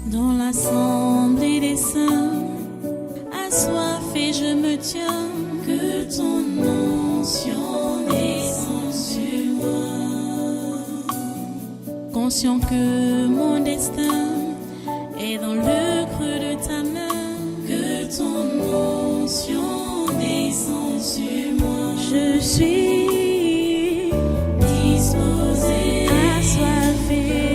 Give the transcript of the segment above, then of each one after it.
Dans l'assemblée des saints, assoiffé je me tiens, que ton onction descende sur moi. Conscient que mon destin est dans le creux de ta main, que ton onction descende sur moi. Je suis disposé, assoiffé,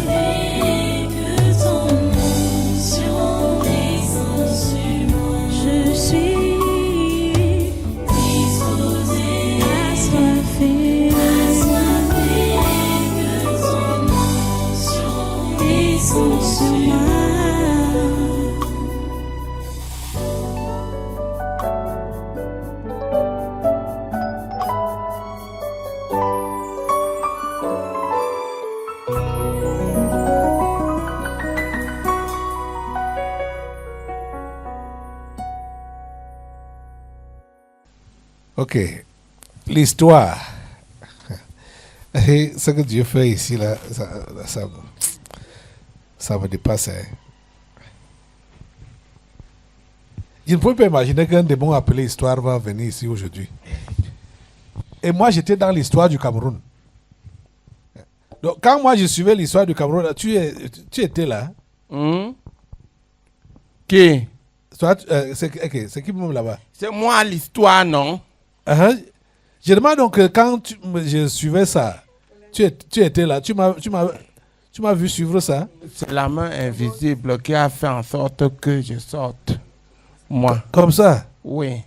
que ton onction descende sur moi. Je suis disposé, assoiffé, que ton onction descende sur moi. Ok, l'histoire. Et ce que Dieu fait ici, là, ça me dépasse. Hein. Je ne peux pas imaginer qu'un démon appelé histoire va venir ici aujourd'hui. Et moi, j'étais dans l'histoire du Cameroun. Donc, quand moi, je suivais l'histoire du Cameroun, tu étais là. Qui? C'est qui même là-bas? C'est moi l'histoire, non? Je demande donc que quand je suivais ça, tu étais là, tu m'as vu suivre ça? C'est la main invisible qui a fait en sorte que je sorte. Moi. Comme ça? Oui.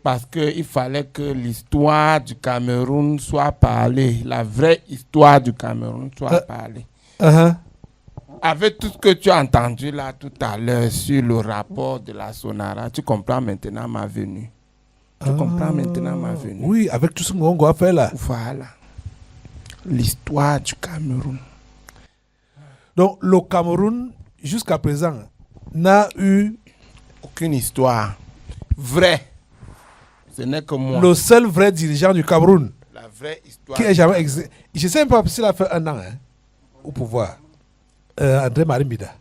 Parce qu'il fallait que l'histoire du Cameroun soit parlée. La vraie histoire du Cameroun soit parlée. Avec tout ce que tu as entendu là tout à l'heure sur le rapport de la Sonara, tu comprends maintenant ma venue. Tu comprends maintenant ma venue. Oui, avec tout ce qu'on a fait là. Voilà. L'histoire du Cameroun. Donc, le Cameroun, jusqu'à présent, n'a eu aucune histoire vraie. Ce n'est que moi. Le seul vrai dirigeant du Cameroun. La vraie histoire. Qui n'a jamais existé. Je ne sais même pas s'il a fait un an au pouvoir. André Marimbida.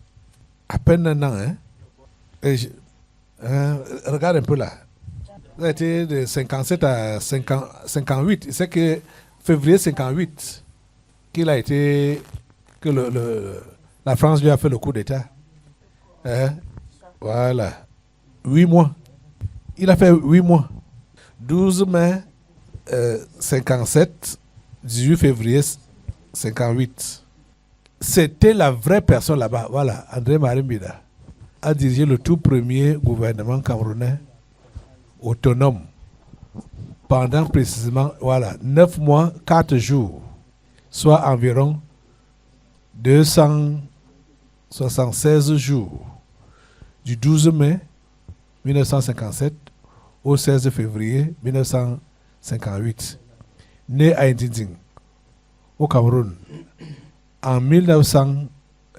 À peine un an. Regarde un peu là. Ça a été de 57 à 58. C'est que février 58 qu'il a été. Que la France lui a fait le coup d'État. Voilà. 8 mois. Il a fait 8 mois. 12 mai 57, 18 février 58. C'était la vraie personne là-bas. Voilà, André Marimbida a dirigé le tout premier gouvernement camerounais autonome pendant précisément 9 mois, 4 jours, soit environ 276 jours, du 12 mai 1957 au 16 février 1958, né à Ndinding, au Cameroun, en 1900.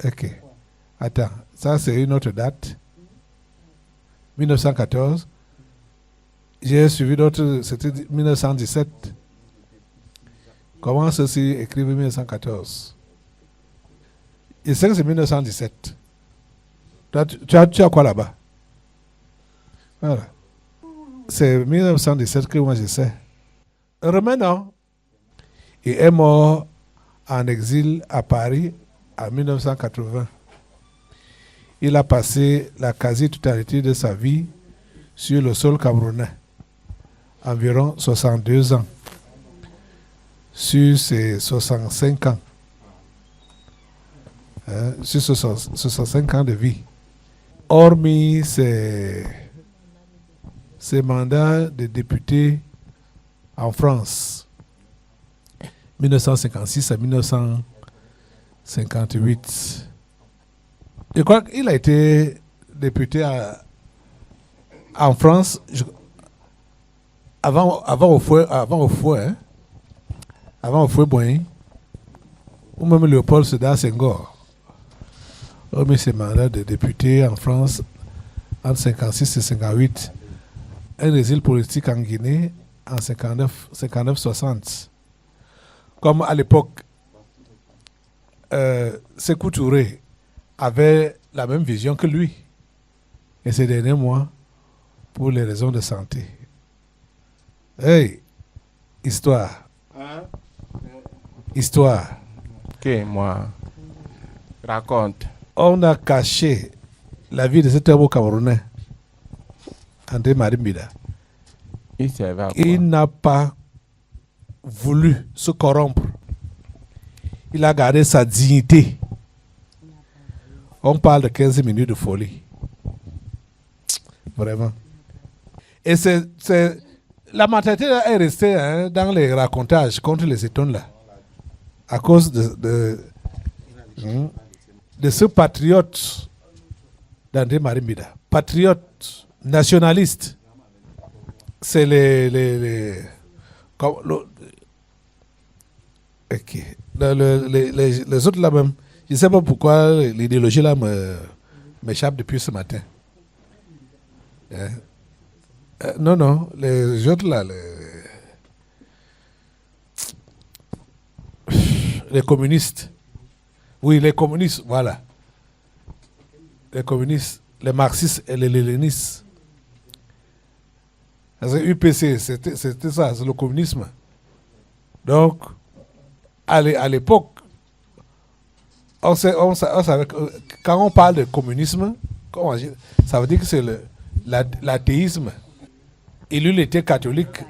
Ok. Attends, ça c'est une autre date. 1914. J'ai suivi d'autres, c'était 1917. Comment ceci écrivent 1914? Je sais que c'est 1917. Tu as quoi là-bas? Voilà. C'est 1917 que moi je sais. Maintenant, il est mort en exil à Paris en 1980. Il a passé la quasi-totalité de sa vie sur le sol camerounais, environ 62 ans, sur ses 65 ans, sur 65 ans de vie. Hormis ses mandats de député en France, 1956 à 1958. Je crois qu'il a été député en France avant au fouet Boigny, ou même Léopold Sédar Senghor. Hormis ses mandats de député en France entre 56 et 58. Un exil politique en Guinée en 59-60. Comme à l'époque, Sékou Touré avaient la même vision que lui. Et ces derniers mois, pour les raisons de santé. Hey, histoire. Histoire. Ok, moi. Raconte. On a caché la vie de cet homme camerounais, André Marimbida. Il servait à quoi? Il n'a pas voulu se corrompre. Il a gardé sa dignité. On parle de 15 minutes de folie. Vraiment. Et la mentalité est restée dans les racontages contre les étones là. À cause de ce patriote d'André Marimbida. Patriote nationaliste. C'est les autres là même. Je ne sais pas pourquoi l'idéologie là m'échappe depuis ce matin. Non, les autres là, les communistes. Oui, les communistes, voilà. Les communistes, les marxistes et les léninistes. Parce que UPC, c'était ça, c'est le communisme. Donc, à l'époque, on savait que quand on parle de communisme, ça veut dire que c'est l'athéisme. Et lui, il était catholique.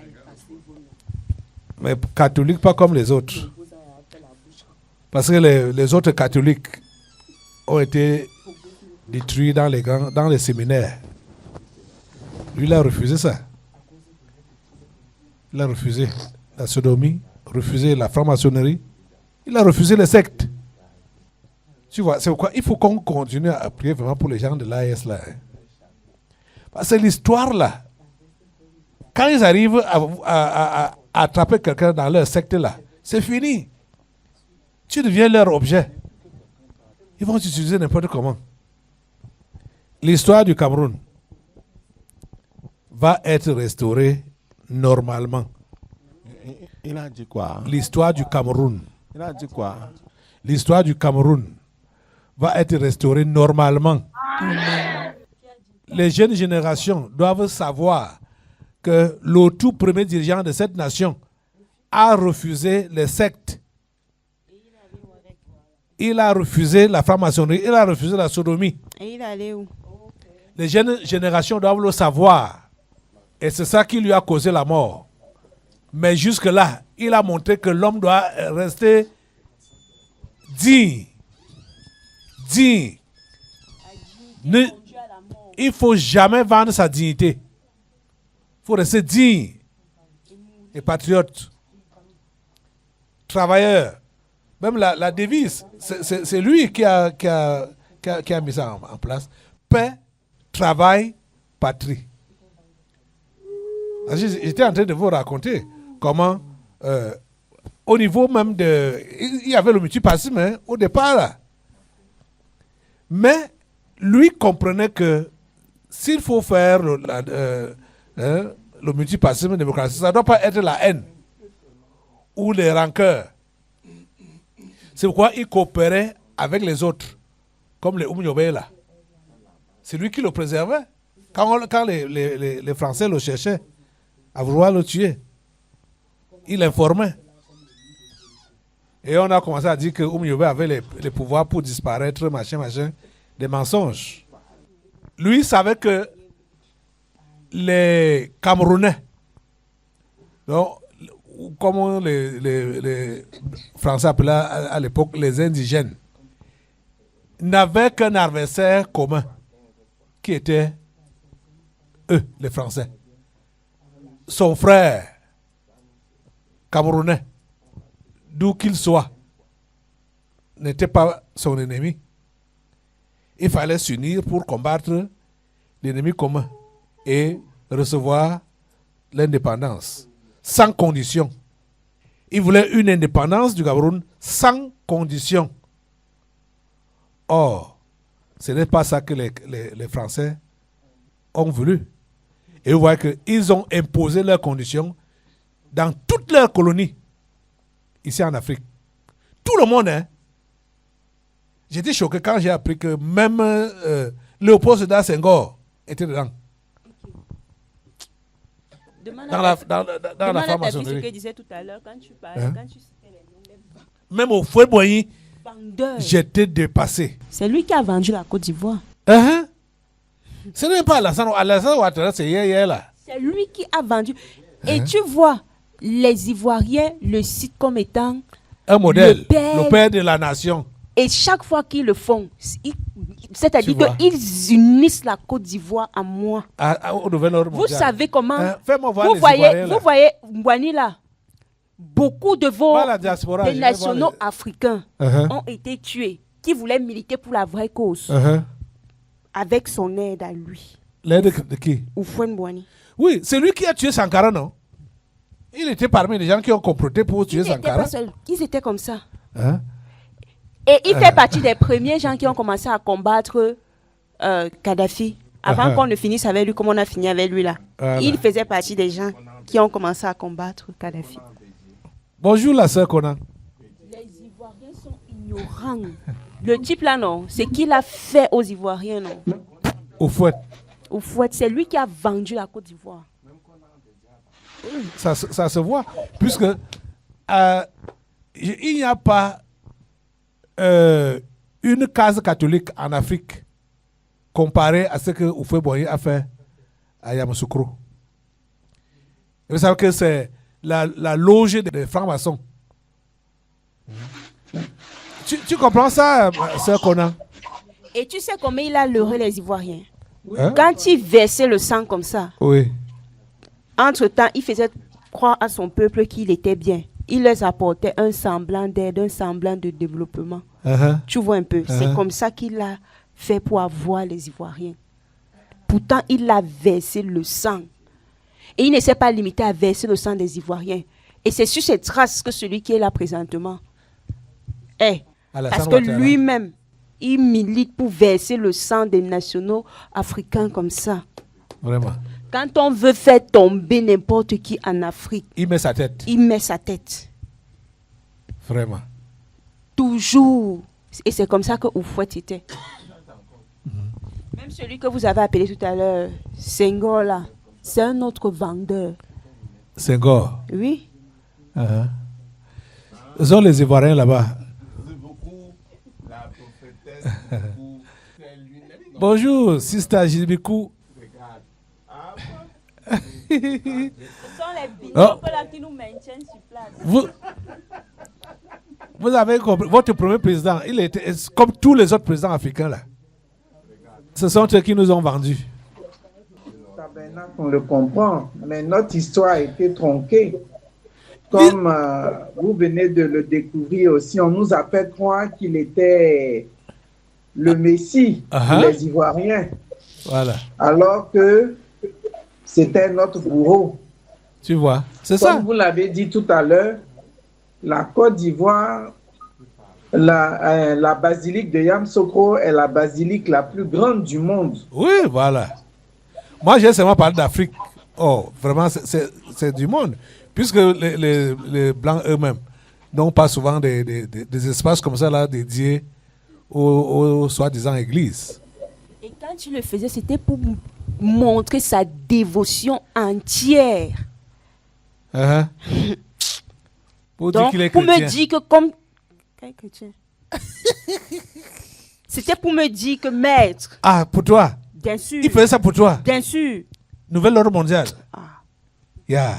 Mais catholique pas comme les autres. Parce que les autres catholiques ont été détruits dans les séminaires. Lui, il a refusé ça. Il a refusé la sodomie, refusé la franc-maçonnerie. Il a refusé les sectes. Tu vois, c'est pourquoi il faut qu'on continue à prier vraiment pour les gens de l'AS là. Parce que l'histoire là, quand ils arrivent à attraper quelqu'un dans leur secte là, c'est fini. Tu deviens leur objet. Ils vont t'utiliser n'importe comment. L'histoire du Cameroun va être restaurée normalement. Il a dit quoi? L'histoire du Cameroun. Il a dit quoi? L'histoire du Cameroun va être restaurée normalement. Les jeunes générations doivent savoir que le tout premier dirigeant de cette nation a refusé les sectes. Il a refusé la franc-maçonnerie, il a refusé la sodomie. Et il allait où? Les jeunes générations doivent le savoir. Et c'est ça qui lui a causé la mort. Mais jusque-là, il a montré que l'homme doit rester digne. Digne. Il ne faut jamais vendre sa dignité. Il faut rester digne et patriote. Travailleur. Même la devise, c'est lui qui a mis ça en place. Paix, travail, patrie. J'étais en train de vous raconter comment, au niveau même de... Il y avait le multipartisme au départ. Là. Mais lui comprenait que s'il faut faire le multipartisme démocratique, ça ne doit pas être la haine ou les rancœurs. C'est pourquoi il coopérait avec les autres, comme les Oumyobé là. C'est lui qui le préservait. Quand les Français le cherchaient à vouloir le tuer, il informait. Et on a commencé à dire que Oumyobé avait les pouvoirs pour disparaître, machin, des mensonges. Lui savait que les Camerounais, donc, comme les Français appelaient à l'époque les indigènes, n'avaient qu'un adversaire commun, qui était eux, les Français. Son frère, camerounais, d'où qu'il soit, n'était pas son ennemi. Il fallait s'unir pour combattre l'ennemi commun et recevoir l'indépendance. Sans condition. Il voulait une indépendance du Cameroun sans condition. Or, ce n'est pas ça que les Français ont voulu. Et vous voyez qu'ils ont imposé leurs conditions dans toutes leurs colonies, ici en Afrique. Tout le monde, J'étais choqué quand j'ai appris que même Léopold Sédar Senghor était dedans. Demande Dans à la, ta- dans, dans demande la à ta fille ce franc-maçonnerie. qu'elle disait tout à l'heure quand tu parlais, Hein? quand tu citais les noms des Même au Fouet-Boigny, vendeurs. j'étais dépassé. C'est lui qui a vendu la Côte d'Ivoire. Uh-huh. Ce n'est pas Alassane Ouattara, c'est hier là. C'est lui qui a vendu. Et tu vois, les Ivoiriens le citent comme étant. Un modèle, Le le père de la nation. Et chaque fois qu'ils le font, c'est-à-dire Tu vois. qu'ils unissent la Côte d'Ivoire à moi. Au nouvel ordre Vous mondial. savez comment. Fais-moi voir Vous les voyez, Ivoiriens, là. vous voyez Mbouani là. Beaucoup de vos Pas la diaspora, des je vais voir nationaux les- africains Uh-huh. ont été tués, qui voulaient militer pour la vraie cause, Uh-huh. avec son aide à lui, L'aide de qui? Houphouët Boigny. Oui, c'est lui qui a tué Sankara, non? Il était parmi les gens qui ont comploté pour tuer Ils n'étaient Sankara. pas seuls, ils étaient comme ça. Hein? Et il fait partie des premiers gens qui ont commencé à combattre Kadhafi. Avant qu'on ne finisse avec lui, comme on a fini avec lui là. Voilà. Il faisait partie des gens qui ont commencé à combattre Kadhafi. Bonjour la sœur Conan. Les Ivoiriens sont ignorants. Le type là, non, c'est qu'il a fait aux Ivoiriens, non. Au fouet. Au fouet, c'est lui qui a vendu la Côte d'Ivoire. Ça se voit. Puisque il n'y a pas une case catholique en Afrique comparée à ce que Houphouët-Boigny a fait à Yamoussoukro. Vous savez que c'est la loge des francs-maçons. Tu comprends ça, sœur Conan? Et tu sais comment il a leurré les Ivoiriens? Hein? Quand il versait le sang comme ça, Oui. entre-temps, il faisait croire à son peuple qu'il était bien. Il leur apportait un semblant d'aide, un semblant de développement. Uh-huh. Tu vois un peu, c'est Uh-huh. comme ça qu'il a fait pour avoir les Ivoiriens. Pourtant, il a versé le sang. Et il ne s'est pas limité à verser le sang des Ivoiriens. Et c'est sur ces traces que celui qui est là présentement est. Alassane Parce que Ouattara. lui-même, il milite pour verser le sang des nationaux africains comme ça. Vraiment. Quand on veut faire tomber n'importe qui en Afrique, Il met sa tête. il met sa tête. Vraiment. Toujours. Et c'est comme ça que Houphouët était. Même celui que vous avez appelé tout à l'heure, Senghor là, c'est un autre vendeur. Senghor. Oui. Uh-huh. Ils ont les Ivoiriens là-bas. Bonjour, Sister Jibikou. Ce sont les binômes Oh. là qui nous maintiennent sur place. Vous avez compris, votre premier président, il était comme tous les autres présidents africains là. Ce sont eux qui nous ont vendus. Tabernacle, on le comprend, mais notre histoire a été tronquée. Comme vous venez de le découvrir aussi, on nous a fait croire qu'il était le Messie des Ivoiriens, Voilà. alors que c'était notre bourreau. Tu vois, c'est Comme ça. vous l'avez dit tout à l'heure, la Côte d'Ivoire, la basilique de Yamoussoukro est la basilique la plus grande du monde. Oui, voilà. Moi, j'ai seulement parlé d'Afrique. Oh, vraiment, c'est du monde. Puisque les Blancs eux-mêmes n'ont pas souvent des espaces comme ça là dédiés aux soi-disant églises. Et quand il le faisait, c'était pour montrer sa dévotion entière. Uh-huh. Pour dire Donc, qu'il est pour me chrétien. dire que comme... Quel chrétien? C'était pour me dire que maître, Ah, pour toi. bien sûr, Il faisait ça pour toi. bien sûr. Nouvel ordre mondial. Ah, Yeah.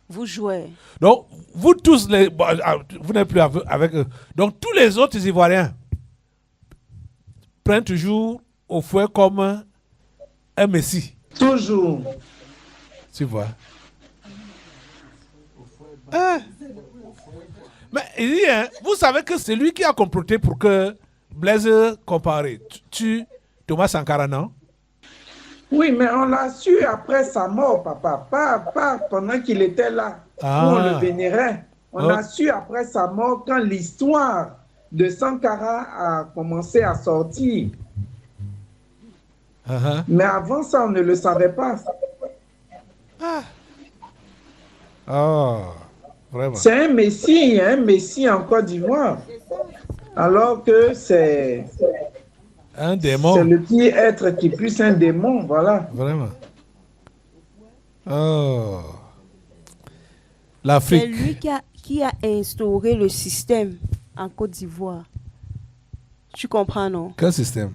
vous jouez. Donc, vous tous, vous n'êtes plus avec eux. Donc, tous les autres Ivoiriens prennent toujours au fouet comme un messie. Toujours. Tu vois. Hein? Mais il dit, hein, vous savez que c'est lui qui a comploté pour que Blaise Compaoré tue Thomas Sankara, non? Oui, mais on l'a su après sa mort, papa. Pas pendant qu'il était là, Ah. où on le vénérait. On Oh. l'a su après sa mort, quand l'histoire de Sankara a commencé à sortir. Uh-huh. Mais avant ça, on ne le savait pas. Oh, vraiment. C'est un messie en Côte d'Ivoire. Alors que c'est Un démon. le petit être qui est plus un démon, voilà. Vraiment. Oh. C'est L'Afrique. lui qui a instauré le système en Côte d'Ivoire. Tu comprends, non? Quel système?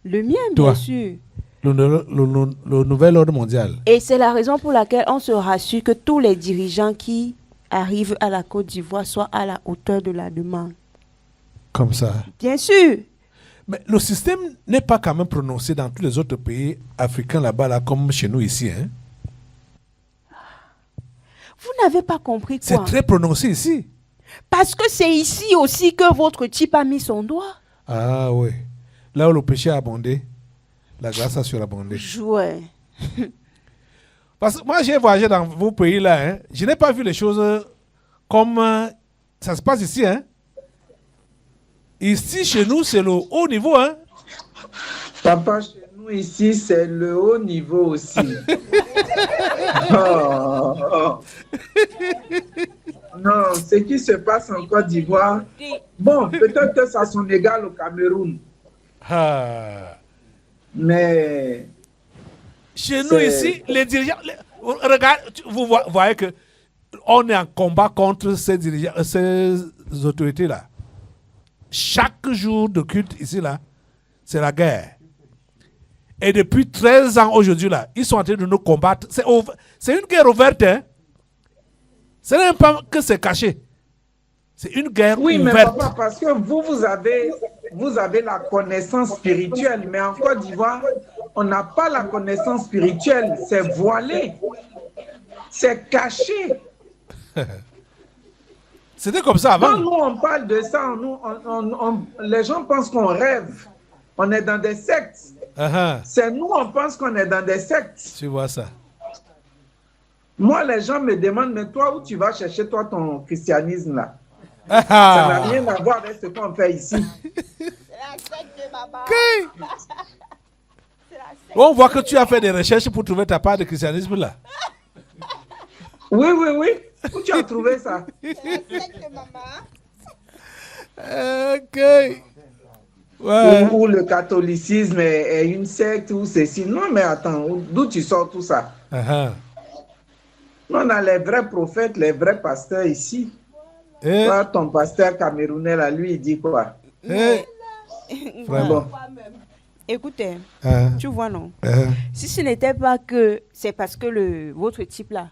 Le mien, Toi. bien sûr. Le nouvel ordre mondial. Et c'est la raison pour laquelle on se rassure que tous les dirigeants qui arrivent à la Côte d'Ivoire soient à la hauteur de la demande. Comme ça. Bien sûr. Mais le système n'est pas quand même prononcé dans tous les autres pays africains là-bas, là, comme chez nous ici. Hein? Vous n'avez pas compris C'est quoi? très prononcé ici. Parce que c'est ici aussi que votre type a mis son doigt. Ah oui. Là où le péché a abondé, la grâce a surabondé. Ouais. Parce que moi, j'ai voyagé dans vos pays là. Hein. Je n'ai pas vu les choses comme ça se passe ici. Hein. Ici, chez nous, c'est le haut niveau. Hein. Papa, chez nous ici, c'est le haut niveau aussi. Oh, oh. Non, ce qui se passe en Côte d'Ivoire, bon, peut-être que ça son égal au Cameroun, Ah. mais Chez nous C'est- ici, les dirigeants. Regarde, vous voyez que on est en combat contre ces dirigeants, ces autorités-là. Chaque jour de culte ici, là, c'est la guerre. Et depuis 13 ans aujourd'hui, là, ils sont en train de nous combattre. C'est une guerre ouverte. Hein? Ce n'est pas que c'est caché. C'est une guerre oui, mais ouverte. papa, parce que vous avez la connaissance spirituelle, mais en Côte d'Ivoire, on n'a pas la connaissance spirituelle, c'est voilé, c'est caché. C'était comme ça Quand avant. nous, on parle de ça, les gens pensent qu'on rêve. On est dans des sectes. Uh-huh. C'est nous, on pense qu'on est dans des sectes. Tu vois ça. Moi, les gens me demandent, mais toi, où tu vas chercher, toi, ton christianisme, là? Ah, Ça n'a rien à voir avec ce qu'on fait ici. Ok. On voit que tu as fait des recherches pour trouver ta part de christianisme là. Oui, oui, oui. Où tu as trouvé ça? Ok. Ouais. Ou le catholicisme est une secte ou ceci. Non, mais attends, d'où tu sors tout ça? Uh-huh. On a les vrais prophètes, les vrais pasteurs ici. Eh, Toi, ton pasteur camerounais, là, lui, il dit quoi? eh, vraiment. Bon. Écoutez, Uh-huh. tu vois, non? Uh-huh. Si ce n'était pas que c'est parce que votre type là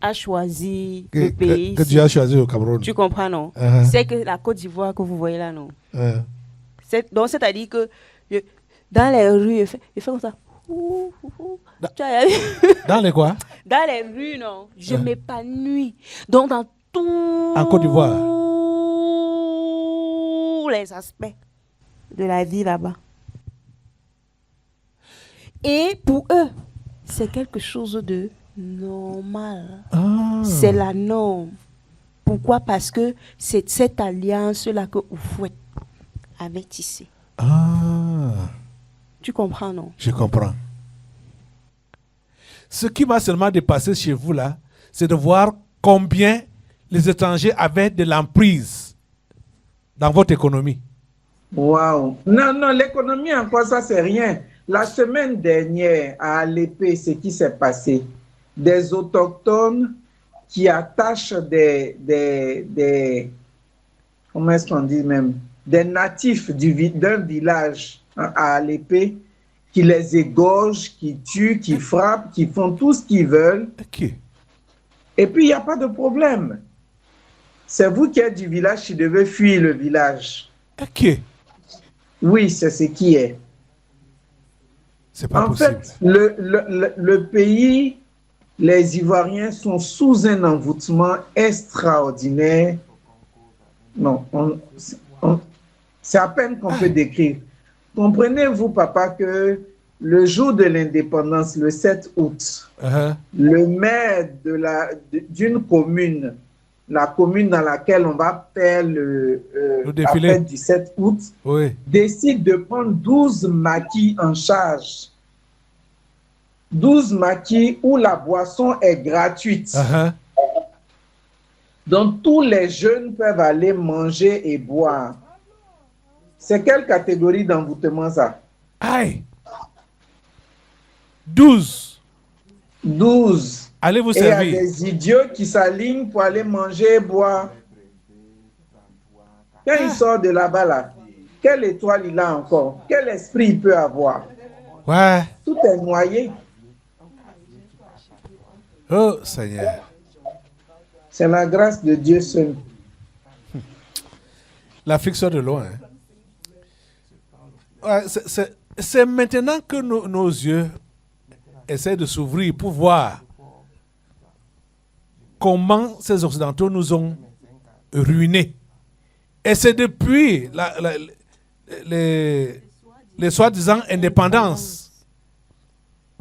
a choisi Que, le pays, que Dieu a choisi au Cameroun. tu comprends, non? Uh-huh. C'est que la Côte d'Ivoire que vous voyez là, non? Uh-huh. Donc, c'est-à-dire que dans les rues, il fait comme ça. Ouh, ouh, ouh. Tu as vu? Dans les quoi? Dans les rues, non, je m'épanouis. Donc, dans tous En Côte d'Ivoire. les aspects de la vie là-bas. Et pour eux, c'est quelque chose de normal. Ah. C'est la norme. Pourquoi? Parce que c'est cette alliance-là que Oufouette avait tissée. Ah. Tu comprends, non? Je comprends. Ce qui m'a seulement dépassé chez vous là, c'est de voir combien les étrangers avaient de l'emprise dans votre économie. Waouh. Non, non, l'économie en quoi ça, c'est rien. La semaine dernière, à Alépé, ce qui s'est passé, des autochtones qui attachent comment est-ce qu'on dit même, des natifs d'un village à Alépé, qui les égorgent, qui tuent, qui frappent, qui font tout ce qu'ils veulent. Ok. Et puis, il n'y a pas de problème. C'est vous qui êtes du village qui devez fuir le village. Ok. Oui, c'est ce qui est. C'est pas En possible. fait, le pays, les Ivoiriens sont sous un envoûtement extraordinaire. Non, c'est à peine qu'on peut décrire. Comprenez-vous, papa, que le jour de l'indépendance, le 7 août, Uh-huh. le maire d'une commune, la commune dans laquelle on va faire Le la défilé. fête du 7 août, Oui. décide de prendre 12 maquis en charge. 12 maquis où la boisson est gratuite. Uh-huh. Donc, tous les jeunes peuvent aller manger et boire. C'est quelle catégorie d'envoûtement ça? Aïe. 12. 12. Allez vous Et il y a servir. des idiots qui s'alignent pour aller manger et boire. Quand il sort de là-bas, là, quelle étoile il a encore? Quel esprit il peut avoir? Ouais. Tout est noyé. Oh Seigneur. C'est la grâce de Dieu seul. L'Afrique sort de loin. Ouais, c'est maintenant que nos yeux essaient de s'ouvrir pour voir comment ces Occidentaux nous ont ruinés. Et c'est depuis les soi-disant indépendances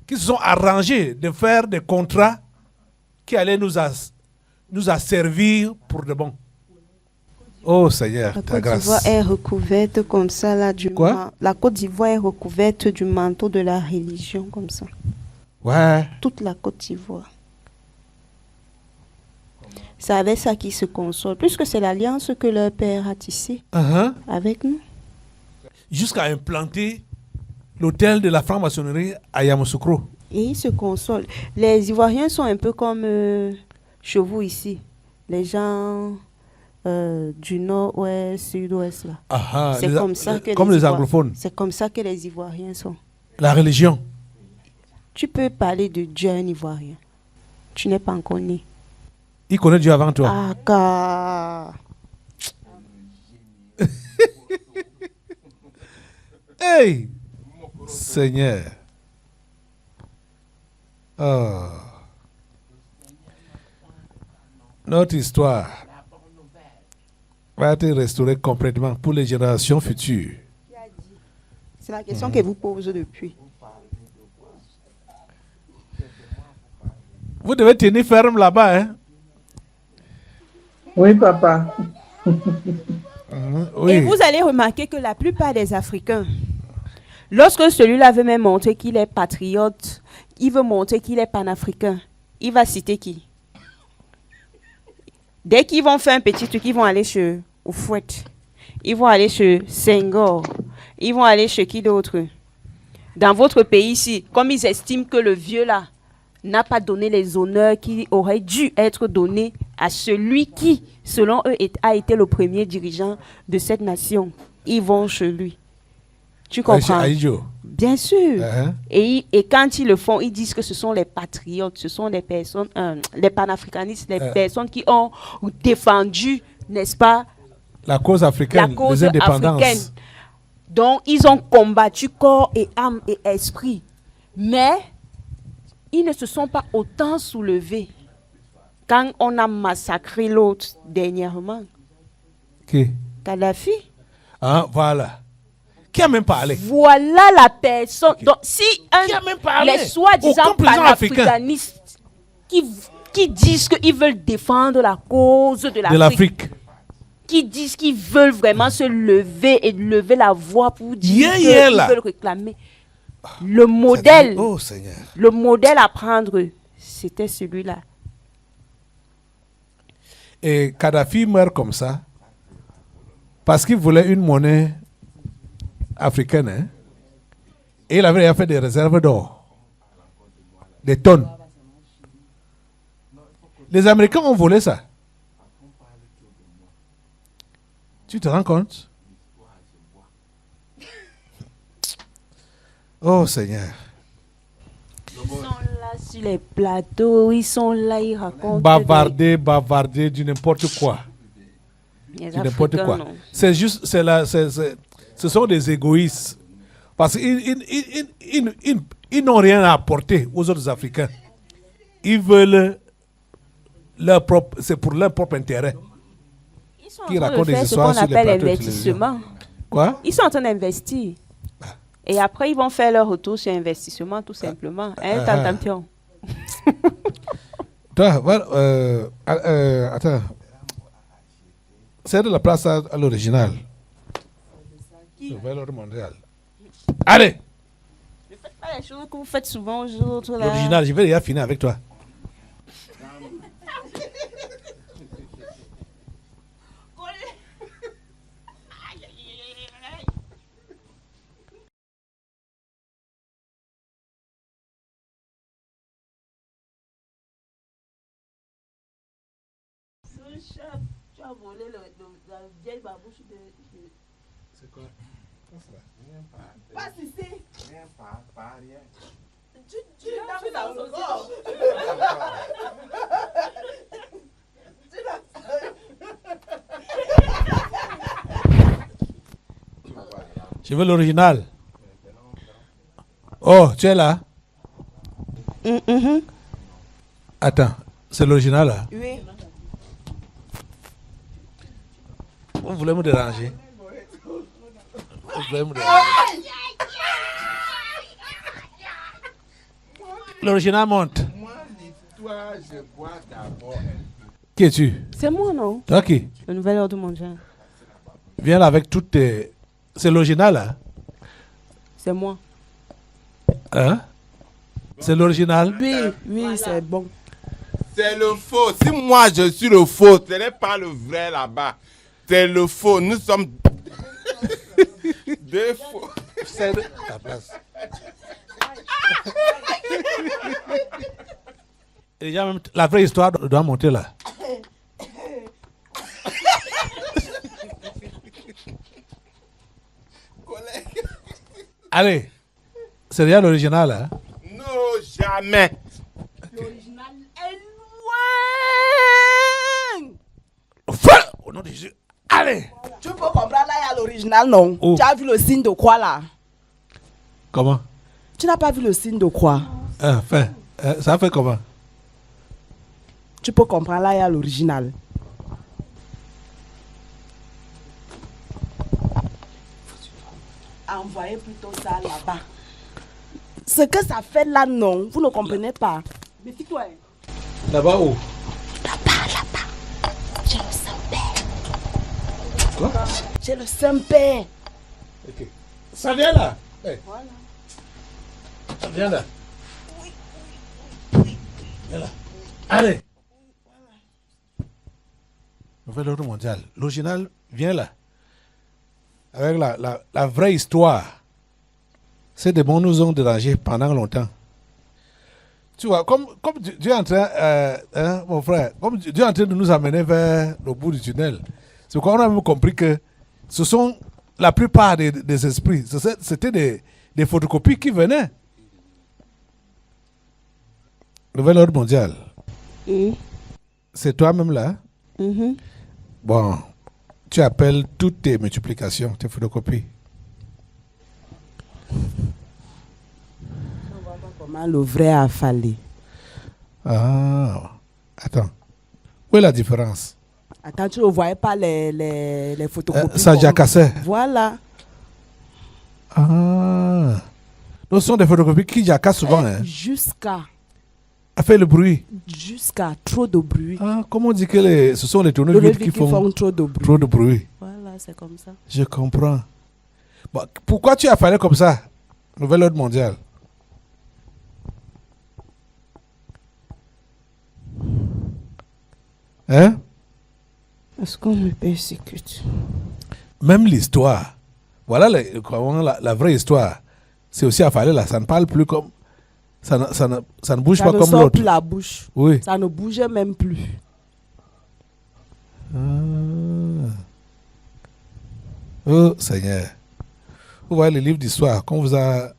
qui se sont arrangés de faire des contrats qui allaient nous asservir pour de bon. Oh Seigneur, La ta Côte grâce. d'Ivoire est recouverte comme ça là du Quoi? La Côte d'Ivoire est recouverte du manteau de la religion comme ça. Ouais. Toute la Côte d'Ivoire. C'est avec ça qu'ils se consolent, puisque c'est l'alliance que leur père a tissée Uh-huh. avec nous. Jusqu'à implanter l'hôtel de la franc-maçonnerie à Yamoussoukro. Et ils se consolent. Les Ivoiriens sont un peu comme chez vous ici. Les gens du nord-ouest, sud-ouest là. Ah, C'est comme ça que comme les Ivoiriens- anglophones. C'est comme ça que les Ivoiriens sont. La religion. Tu peux parler de Dieu à un Ivoirien. Tu n'es pas encore né. Il connaît Dieu avant toi. Ah, car... Hey! Seigneur. Oh. Notre histoire va être restaurée complètement pour les générations futures. C'est la question qu'elle vous pose depuis. Vous devez tenir ferme là-bas, hein? Oui, papa. Oui. Et vous allez remarquer que la plupart des Africains, lorsque celui-là veut même montrer qu'il est patriote, il veut montrer qu'il est panafricain, il va citer qui? Dès qu'ils vont faire un petit truc, ils vont aller chez Oufouette, ils vont aller chez Senghor, ils vont aller chez qui d'autre? Dans votre pays ici, comme ils estiment que le vieux là n'a pas donné les honneurs qui auraient dû être donnés à celui qui, selon eux, a été le premier dirigeant de cette nation. Ils vont chez lui. Tu Ouais, chez comprends? Aïdjo. Bien sûr. Uh-huh. Et quand ils le font, ils disent que ce sont les patriotes, ce sont les personnes, les panafricanistes, les personnes qui ont défendu, n'est-ce pas, La cause la africaine, cause les indépendances. africaine. Donc, ils ont combattu corps et âme et esprit. Mais, ils ne se sont pas autant soulevés quand on a massacré l'autre dernièrement. Qui? Kadhafi. Ah, voilà. Qui a même parlé? Voilà la personne. Donc, si Qui a même parlé? les soi-disant Aucun président africain. panafricanistes qui disent qu'ils veulent défendre la cause de De l'Afrique, l'Afrique. qui disent qu'ils veulent vraiment se lever et lever la voix pour dire Yeah, qu'ils là. veulent réclamer. Le modèle, Oh Seigneur. le modèle à prendre, c'était celui-là. Et Kadhafi meurt comme ça parce qu'il voulait une monnaie africaine. Hein? Et il avait fait des réserves d'or. Des tonnes. Les Américains ont volé ça. Tu te rends compte? Oh Seigneur. Ils sont là sur les plateaux, ils sont là, ils racontent. Bavarder du n'importe quoi. Les Du n'importe Africains, quoi. non. C'est juste, ce sont des égoïstes. Parce qu'ils n'ont rien à apporter aux autres Africains. Ils veulent c'est pour leur propre intérêt. Ils sont Qui en train de racontent des faire ce histoires qu'on sur les appelle plateaux de investissement. Quoi? Ils sont en train d'investir. Et après, ils vont faire leur retour sur investissement, tout simplement. Hein, Tantampion? Toi, voilà, attends. C'est de la place à l'original. Le valeur mondiale. Allez! Ne faites pas les choses que vous faites souvent aux autres. Là. L'original, je vais déjà finir avec toi. chef, tu as volé la vieille babouche de... C'est quoi? Passe ici. Rien, pas rien. Tu l'as dans le corps. Je veux l'original. Oh, tu es là? Attends, c'est l'original là? Oui. Vous voulez me déranger? Vous voulez me déranger? L'original monte. Moi, l'histoire, je bois d'abord. Qui es-tu? C'est moi, non? Toi qui? Le nouvel ordre mondial. Viens là avec toutes tes... C'est l'original là? C'est moi. Hein? C'est l'original? Oui, oui, c'est bon. C'est le faux. Si moi je suis le faux, ce n'est pas le vrai là-bas. C'est le faux. Nous sommes deux faux. C'est ta place. Et déjà, même la vraie histoire doit monter là. Allez, c'est déjà l'original hein? Non, jamais. L'original est loin. Feu! Au nom de Jésus. Allez! Tu peux comprendre là, il y a l'original, non? Oh. Tu as vu le signe de croix là? Comment? Tu n'as pas vu le signe de croix? Enfin, ça fait comment? Tu peux comprendre là, il y a l'original. Envoyez plutôt ça là-bas. Ce que ça fait là, non, vous ne comprenez pas. Méfie-toi. Là-bas où? J'ai le Saint-Père. Quoi? J'ai le Saint-Père. Ok. Ça vient là. Hey. Voilà. Ça vient là. Viens là. Allez. Nouvel ordre mondial. L'original vient là. Avec la vraie histoire. Ces démons nous ont dérangés pendant longtemps. Tu vois, comme Dieu est en train, mon frère, comme Dieu est en train de nous amener vers le bout du tunnel, c'est pourquoi on a même compris que ce sont la plupart des esprits. C'était des photocopies qui venaient. Nouvel ordre mondial. C'est toi-même là? Bon, tu appelles toutes tes multiplications, tes photocopies. Comment le vrai a fallu. Ah, attends. Où est la différence? Attends, tu ne voyais pas les photocopies? Ça jacassait. Voilà. Ah. Ce sont des photocopies qui jacassent souvent. Hein. Jusqu'à Fait le bruit. trop de bruit. Ah, comment on dit que ce sont les tournevis qui font trop de bruit. trop de bruit? Voilà, c'est comme ça. Je comprends. Bon, pourquoi tu as fallu comme ça? Nouvel ordre mondial. Hein? Est-ce qu'on me persécute? Même l'histoire. Voilà la vraie histoire. C'est aussi affalé là. Ça ne parle plus comme. Ça ne bouge pas Ça ne comme sort l'autre. plus la bouche. Oui. Ça ne bougeait même plus. Ah. Oh Seigneur. Vous voyez les livres d'histoire qu'on vous a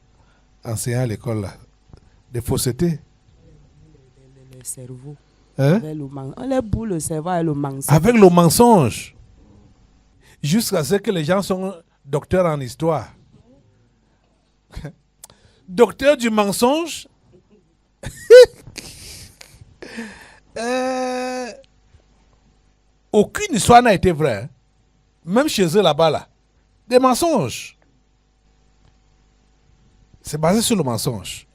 enseigné à l'école là. Des faussetés. Le cerveau. Hein? Avec on les boule le cerveau et le mensonge. Avec le mensonge. Jusqu'à ce que les gens sont docteurs en histoire. Docteur du mensonge. Aucune histoire n'a été vraie. Hein. Même chez eux là-bas là. Des mensonges. C'est basé sur le mensonge.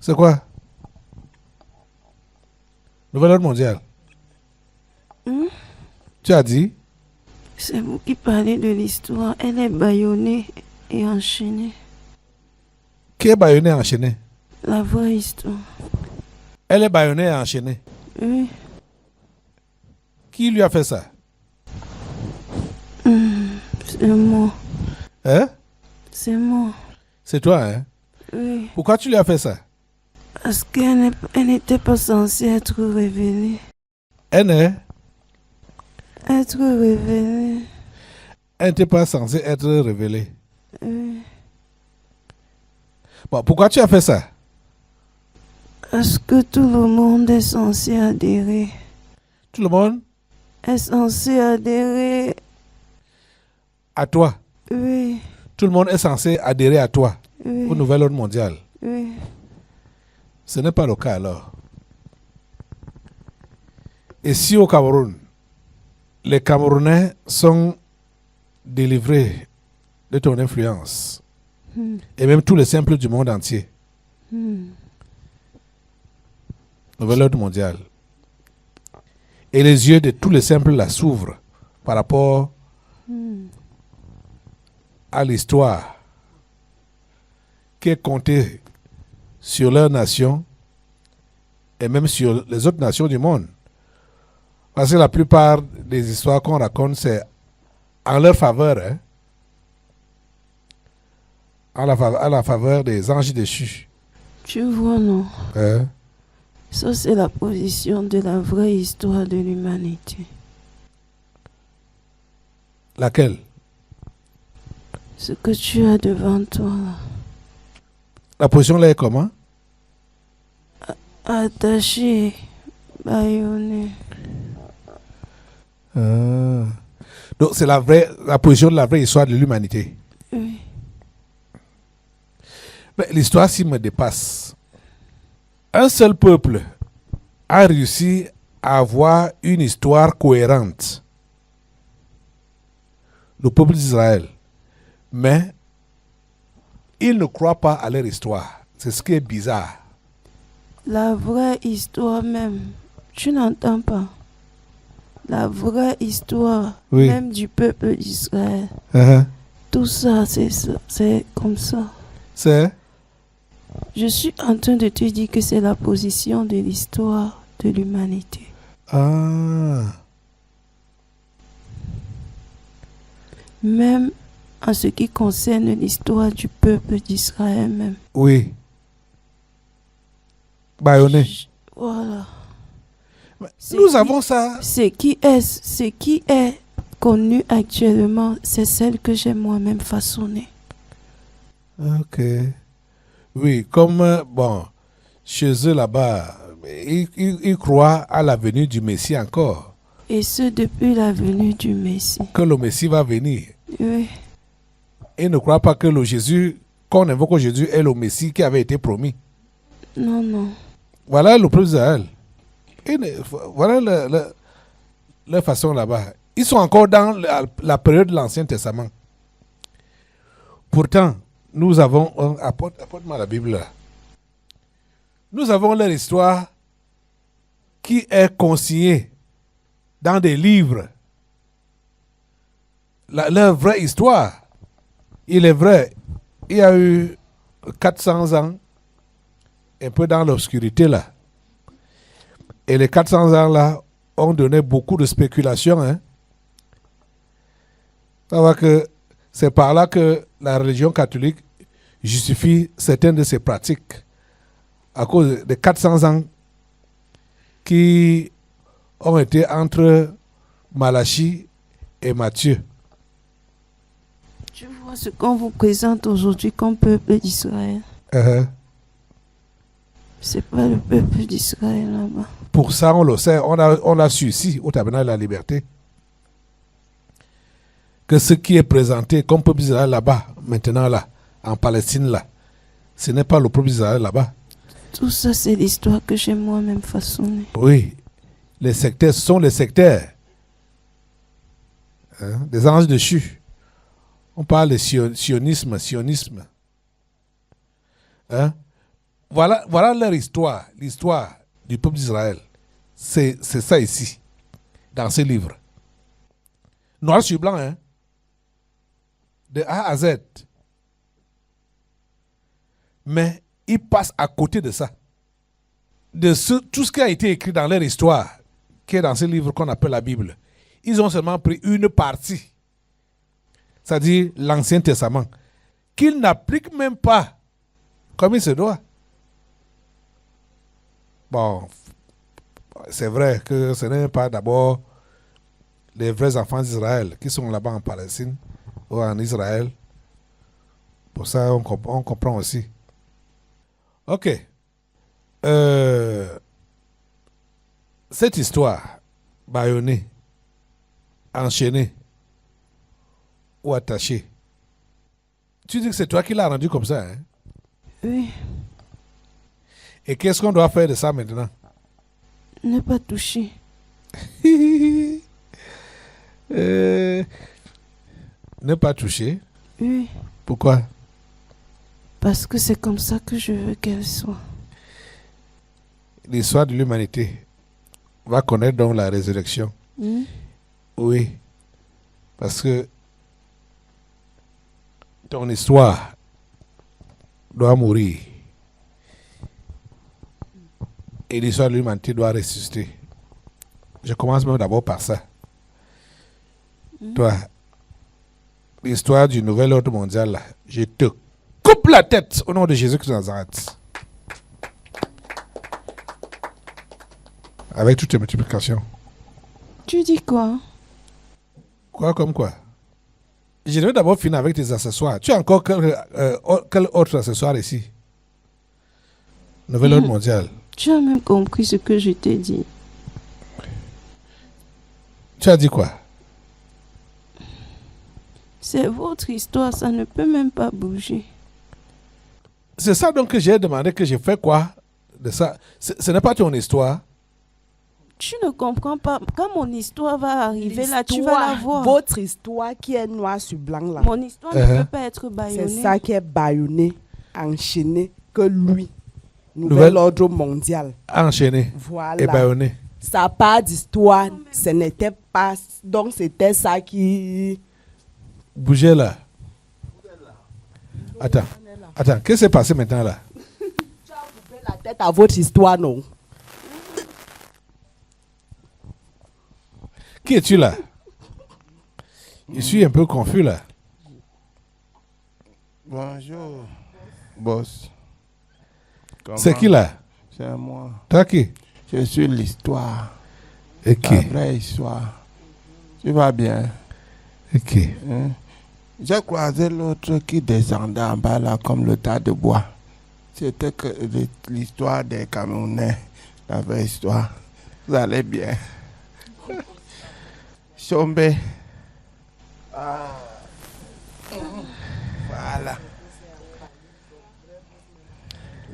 C'est quoi? Nouvel ordre mondial. Tu as dit? C'est vous qui parlez de l'histoire. Elle est bâillonnée et enchaînée. Qui est bâillonné et enchaîné? La vraie histoire. Elle est bâillonnée et enchaînée. Oui. Qui lui a fait ça? C'est moi. Hein? C'est moi. C'est toi, hein? Oui. Pourquoi tu lui as fait ça? Parce qu'elle n'était pas censée être révélée. Elle Être révélée. n'était pas censée être révélée. Oui. Bon, pourquoi tu as fait ça? Parce que tout le monde est censé adhérer. Tout le monde Est censé adhérer. à toi. Oui. Tout le monde est censé adhérer à toi au Oui. nouvel ordre mondial. Oui. Ce n'est pas le cas alors. Et si au Cameroun, les Camerounais sont délivrés de ton influence, et même tous les simples du monde entier, nouvel ordre mondial, et les yeux de tous les simples là s'ouvrent par rapport à l'histoire qui est comptée sur leur nation et même sur les autres nations du monde. Parce que la plupart des histoires qu'on raconte, c'est en leur faveur, hein? À la faveur des anges déchus. Tu vois, non? Hein? Ça, c'est la position de la vraie histoire de l'humanité. Laquelle? Ce que tu as devant toi, là. La position là est comment? Attaché, bâillonné. Donc c'est la position de la vraie histoire de l'humanité. Oui. Mais l'histoire s'y me dépasse. Un seul peuple a réussi à avoir une histoire cohérente. Le peuple d'Israël. Mais ils ne croient pas à leur histoire. C'est ce qui est bizarre. La vraie histoire même, tu n'entends pas. La vraie histoire Oui. même du peuple d'Israël. Tout ça, c'est comme ça. C'est Je suis en train de te dire que c'est la position de l'histoire de l'humanité. Même en ce qui concerne l'histoire du peuple d'Israël même. Oui. Bâillonné. Voilà. Nous avons ça. Ce qui est connu actuellement, c'est celle que j'ai moi-même façonnée. Ok. Oui, comme, bon, chez eux là-bas, ils croient à la venue du Messie encore. Et ce, depuis la venue du Messie. Que le Messie va venir. Oui. Ils ne croient pas que le Jésus, qu'on invoque au Jésus, est le Messie qui avait été promis. Non, non. Voilà le peuple d'Israël. Voilà leur façon là-bas. Ils sont encore dans la période de l'Ancien Testament. Pourtant, nous avons... Apporte-moi la Bible là. Nous avons leur histoire qui est consignée dans des livres. Leur vraie histoire. Il est vrai, il y a eu 400 ans, un peu dans l'obscurité là. Et les 400 ans là ont donné beaucoup de spéculations. Hein. Ça va que c'est par là que la religion catholique justifie certaines de ses pratiques. À cause des 400 ans qui ont été entre Malachie et Matthieu. Tu vois ce qu'on vous présente aujourd'hui comme peuple d'Israël. C'est pas le peuple d'Israël là-bas. Pour ça, on le sait, on a su ici, au Tabernacle de la Liberté, que ce qui est présenté comme peuple d'Israël là-bas, maintenant là, en Palestine là, ce n'est pas le peuple d'Israël là-bas. Tout ça, c'est l'histoire que j'ai moi-même façonnée. Oui, les sectaires, ce sont les sectaires. Hein, des anges déchus. On parle de sionisme. Hein? Voilà leur histoire, l'histoire du peuple d'Israël. C'est ça ici, dans ce livre. Noir sur blanc, hein? De A à Z. Mais ils passent à côté de ça. Tout ce qui a été écrit dans leur histoire, qui est dans ce livre qu'on appelle la Bible, ils ont seulement pris une partie, c'est-à-dire l'Ancien Testament, qu'ils n'appliquent même pas comme il se doit. Bon, c'est vrai que ce n'est pas d'abord les vrais enfants d'Israël qui sont là-bas en Palestine ou en Israël. Pour ça, on comprend aussi. Ok. Cette histoire, bâillonnée, enchaînée ou attachée, tu dis que c'est toi qui l'as rendu comme ça, hein? Oui, Et qu'est-ce qu'on doit faire de ça maintenant? ne pas toucher. Ne pas toucher. Oui, Pourquoi? parce que c'est comme ça que je veux qu'elle soit. L'histoire de l'humanité va connaître donc la résurrection. Hmm? Oui. Parce que ton histoire doit mourir. Et l'histoire de l'humanité doit ressusciter. Je commence même d'abord par ça. Toi, l'histoire du nouvel ordre mondial, là, je te coupe la tête au nom de Jésus-Christ de Nazareth. Avec toutes tes multiplications. Tu dis quoi? Quoi comme quoi? Je devais d'abord finir avec tes accessoires. Tu as encore quel autre accessoire ici? Nouvel ordre mondial. Tu as même compris ce que je t'ai dit. Tu as dit quoi? C'est votre histoire, ça ne peut même pas bouger. C'est ça donc que j'ai demandé que j'ai fait quoi de ça. Ce n'est pas ton histoire. Tu ne comprends pas. Quand mon histoire va arriver là, tu vas la voir. Votre histoire qui est noir sur blanc là. Mon histoire ne peut pas être bâillonnée. C'est ça qui est bâillonné, enchaîné, que lui, Nouvel nouvel ordre mondial. Enchaîné Voilà. et bâillonné. Ça part d'histoire, ce n'était pas. Donc c'était ça qui. Bougez là. Attends. Qu'est-ce qui s'est passé maintenant là? Tu as coupé la tête à votre histoire, non? Qui es-tu là? Je suis un peu confus là. Bonjour, boss. C'est qui là? C'est moi. Toi qui? Je suis l'histoire. Et qui? La vraie histoire. Tu vas bien? Et qui? Hein? J'ai croisé l'autre qui descendait en bas là comme le tas de bois. C'était que l'histoire des Camerounais. La vraie histoire. Vous allez bien? Chombe. Ah. Voilà.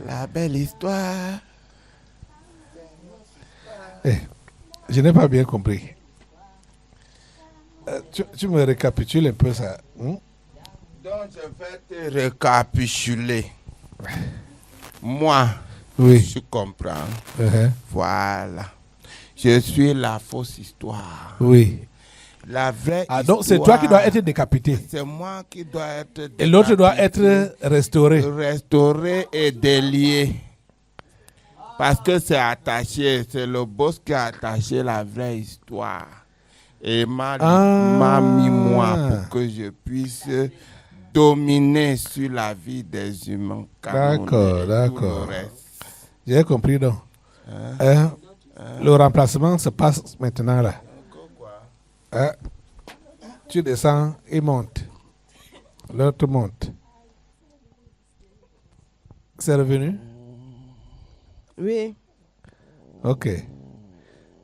La belle histoire. Je n'ai pas bien compris. Tu me récapitules un peu ça. Donc je vais te récapituler. Moi, Oui. je comprends. Uh-huh. Voilà. Je suis la fausse histoire. Oui. La vraie Ah, histoire. donc c'est toi qui dois être décapité. C'est moi qui dois être Et l'autre doit décapité, être restauré. restauré et délié. Parce que c'est attaché. C'est le boss qui a attaché la vraie histoire. Et m'a mis moi pour que je puisse dominer sur la vie des humains. D'accord. J'ai compris donc. Le remplacement se passe maintenant là. Tu descends et monte. L'autre monte. C'est revenu? Oui. Ok.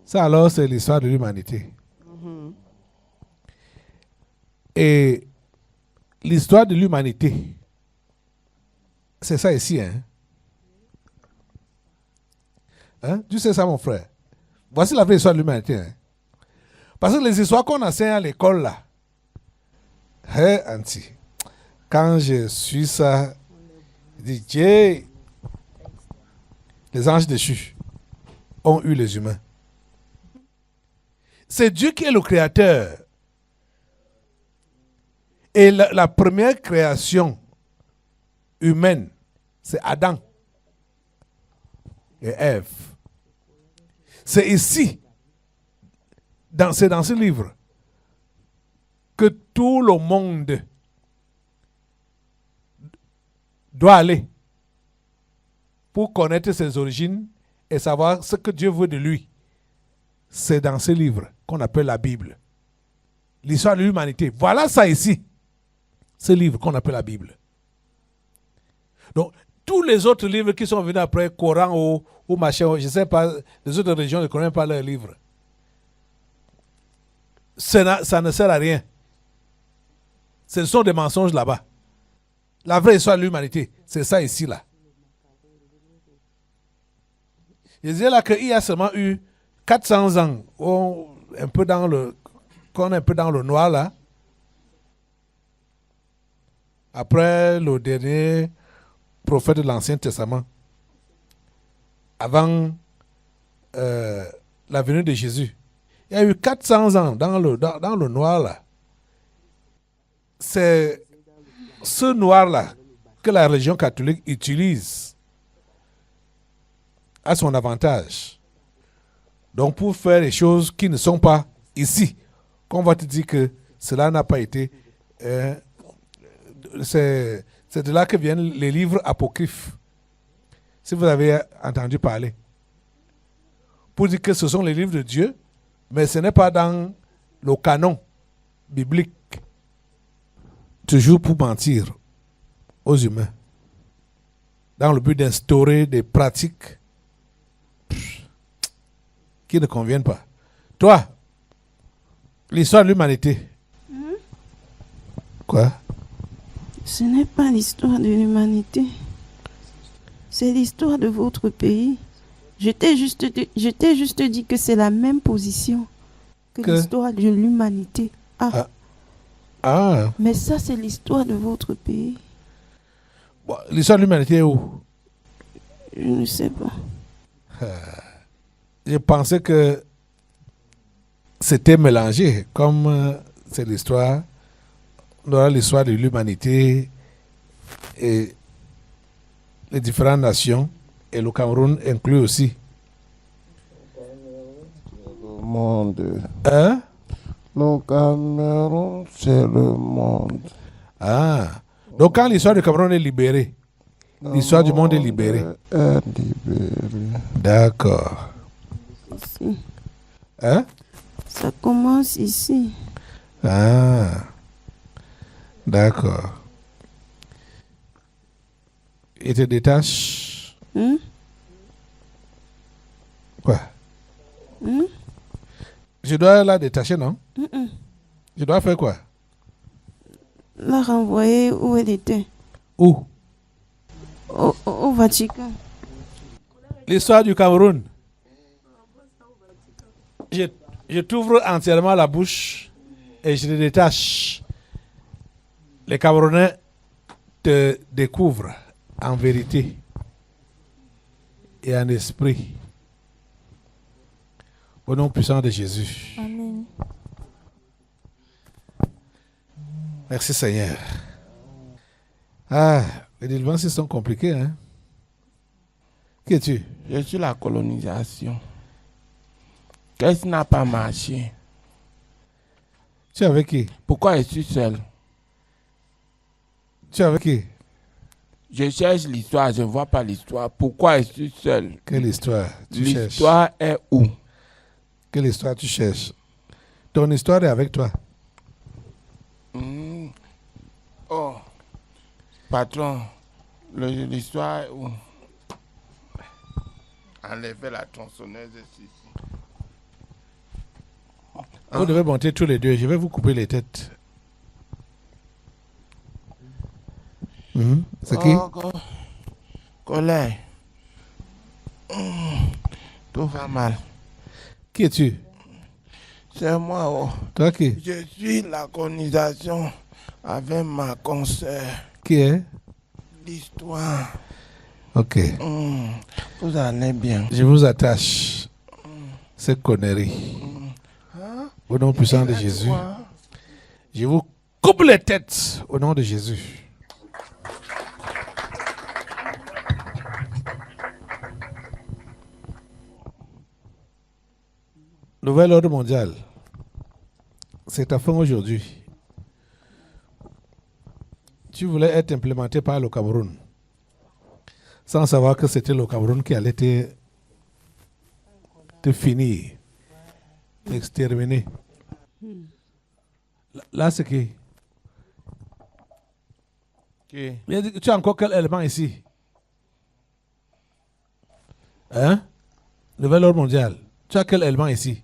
Ça alors, c'est l'histoire de l'humanité. Et l'histoire de l'humanité, c'est ça ici, hein? Tu sais ça, mon frère? Voici la vraie histoire de l'humanité. Hein? Parce que les histoires qu'on enseigne à l'école, là, Anti, quand je suis ça, je dis, Dieu, les anges déchus ont eu les humains. C'est Dieu qui est le créateur. Et la première création humaine, c'est Adam et Ève. C'est ici, dans ce livre, que tout le monde doit aller pour connaître ses origines et savoir ce que Dieu veut de lui, c'est dans ce livre qu'on appelle la Bible. L'histoire de l'humanité. Voilà ça ici. Ce livre qu'on appelle la Bible. Donc, tous les autres livres qui sont venus après, Coran ou machin, je ne sais pas, les autres régions ne connaissent pas leurs livres. Ça ne sert à rien. Ce sont des mensonges là-bas. La vraie histoire de l'humanité, c'est ça ici, là. Je disais là qu'il y a seulement eu 400 ans, qu'on est un peu dans le noir, là. Après le dernier prophète de l'Ancien Testament, avant la venue de Jésus. Il y a eu 400 ans dans le noir, là. C'est ce noir-là que la religion catholique utilise à son avantage. Donc, pour faire les choses qui ne sont pas ici, qu'on va te dire que cela n'a pas été... c'est de là que viennent les livres apocryphes. Si vous avez entendu parler. Pour dire que ce sont les livres de Dieu, mais ce n'est pas dans le canon biblique. Toujours pour mentir aux humains. Dans le but d'instaurer des pratiques qui ne conviennent pas. Toi, l'histoire de l'humanité. Quoi? Ce n'est pas l'histoire de l'humanité. C'est l'histoire de votre pays. Je t'ai juste dit que c'est la même position que l'histoire de l'humanité. Mais ça, c'est l'histoire de votre pays. Bon, l'histoire de l'humanité est où? Je ne sais pas. Je pensais que c'était mélangé, comme c'est l'histoire. On aura l'histoire de l'humanité et les différentes nations, et le Cameroun inclus aussi. Le monde. Hein? Le Cameroun, c'est le monde. Ah. Donc quand l'histoire du Cameroun est libérée, l'histoire du monde est libérée. D'accord. Ici. Hein? Ça commence ici. Ah. D'accord. Et te détaches? Quoi? Je dois la détacher, non? Je dois faire quoi? La renvoyer où elle était. Où? Au Vatican. L'histoire du Cameroun. Je t'ouvre entièrement la bouche et je te détache. Les Camerounais te découvrent en vérité et en esprit. Au nom puissant de Jésus. Amen. Merci Seigneur. Ah, les délivrances sont compliquées, hein? Qui es-tu? Je suis la colonisation. Qu'est-ce qui n'a pas marché? Tu es avec qui? Pourquoi je suis seul? Tu es avec qui? Je cherche l'histoire, je ne vois pas l'histoire. Pourquoi je suis seul? Quelle histoire tu cherches? L'histoire est où? Quelle histoire tu cherches? Ton histoire est avec toi. Oh, patron, l'histoire est où? Enlevez la tronçonneuse ici. Vous devez monter tous les deux. Je vais vous couper les têtes. C'est qui? Collègue. Tout va mal. Qui es-tu? C'est moi. Oh. Toi qui? Je suis la colonisation avec ma consoeur. Qui est? L'histoire. Ok. Vous allez bien. Je vous attache. Ces conneries. Au nom puissant de Jésus. Je vous coupe les têtes au nom de Jésus. Nouvel ordre mondial. C'est ta fin aujourd'hui. Tu voulais être implémenté par le Cameroun, sans savoir que c'était le Cameroun qui allait te te finir, t'exterminer. Là, c'est qui? Ok. Il a dit que tu as encore quel élément ici? Hein? Nouvel ordre mondial. Tu as quel élément ici?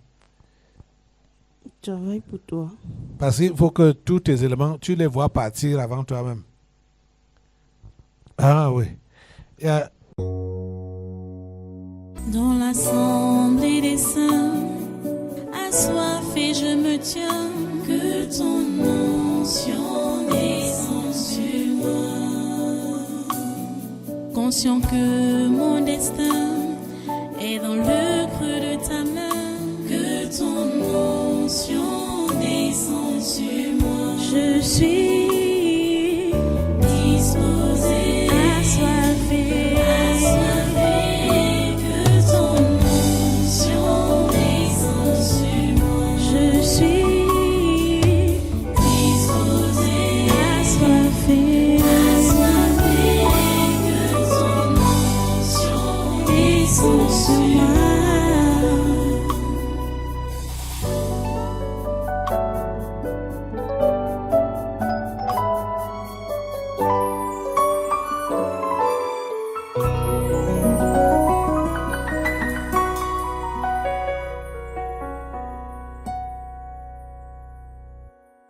Je travaille pour toi. Parce qu'il faut que tous tes éléments, tu les vois partir avant toi-même. Ah oui. Il y a- Dans l'assemblée des saints, assoiffé je me tiens, que ton onction descende sur moi. Conscient que mon destin est dans le creux de ta main, que ton onction descende sur moi. Je suis disposé, assoiffé, que ton onction descende sur moi. Je suis disposé, assoiffé, que ton onction descende sur moi.